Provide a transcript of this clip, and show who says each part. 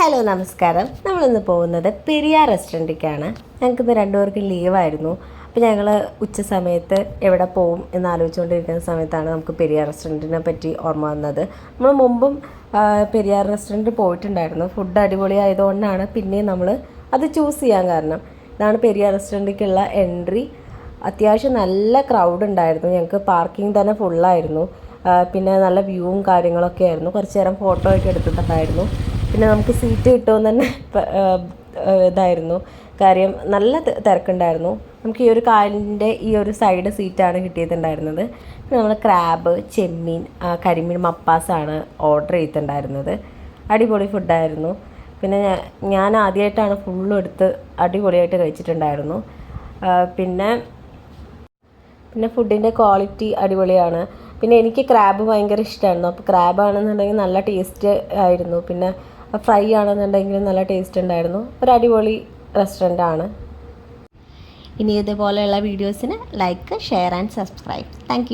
Speaker 1: Hello നമസ്കാരം. നമ്മളിന്ന് പോകുന്നത് പെരിയാർ റെസ്റ്റോറൻറ്റിലേക്കാണ്. ഞങ്ങൾക്കിന്ന് രണ്ടുപേർക്കും ലീവായിരുന്നു. അപ്പോൾ ഞങ്ങൾ ഉച്ച സമയത്ത് എവിടെ പോകും എന്നാലോചിച്ചുകൊണ്ടിരിക്കുന്ന സമയത്താണ് നമുക്ക് പെരിയാർ റെസ്റ്റോറൻറ്റിനെ പറ്റി ഓർമ്മ വന്നത്. നമ്മൾ മുമ്പും പെരിയാർ റെസ്റ്റോറൻറ്റ് പോയിട്ടുണ്ടായിരുന്നു. ഫുഡ് അടിപൊളിയായതുകൊണ്ടാണ് പിന്നെയും നമ്മൾ അത് ചൂസ് ചെയ്യാൻ കാരണം. ഇതാണ് പെരിയാർ റെസ്റ്റോറൻറ്റിലേക്കുള്ള എൻട്രി. അത്യാവശ്യം നല്ല ക്രൗഡ് ഉണ്ടായിരുന്നു. ഞങ്ങൾക്ക് പാർക്കിംഗ് തന്നെ ഫുള്ളായിരുന്നു. പിന്നെ നല്ല വ്യൂവും കാര്യങ്ങളൊക്കെ ആയിരുന്നു. കുറച്ച് നേരം ഫോട്ടോ ഒക്കെ എടുത്തിട്ടുണ്ടായിരുന്നു. പിന്നെ നമുക്ക് സീറ്റ് കിട്ടുമെന്ന് തന്നെ ഇതായിരുന്നു കാര്യം. നല്ല തിരക്കുണ്ടായിരുന്നു. നമുക്ക് ഈ ഒരു കാലിൻ്റെ ഈ ഒരു സൈഡ് സീറ്റാണ് കിട്ടിയിട്ടുണ്ടായിരുന്നത്. പിന്നെ നമ്മൾ ക്രാബ്, ചെമ്മീൻ, കരിമീൻ മപ്പാസാണ് ഓർഡർ ചെയ്തിട്ടുണ്ടായിരുന്നത്. അടിപൊളി ഫുഡായിരുന്നു. പിന്നെ ഞാൻ ആദ്യമായിട്ടാണ് ഫുള്ളും എടുത്ത് അടിപൊളിയായിട്ട് കഴിച്ചിട്ടുണ്ടായിരുന്നു. പിന്നെ ഫുഡിൻ്റെ ക്വാളിറ്റി അടിപൊളിയാണ്. പിന്നെ എനിക്ക് ക്രാബ് ഭയങ്കര ഇഷ്ടമായിരുന്നു. അപ്പോൾ ക്രാബ് ആണെന്നുണ്ടെങ്കിൽ നല്ല ടേസ്റ്റ് ആയിരുന്നു. പിന്നെ ഫ്രൈ ആണെന്നുണ്ടെങ്കിലും നല്ല ടേസ്റ്റ് ഉണ്ടായിരുന്നു. ഒരു അടിപൊളി റെസ്റ്റോറൻ്റാണ്. ഇനി ഇതുപോലെയുള്ള വീഡിയോസിന് like, share and subscribe. Thank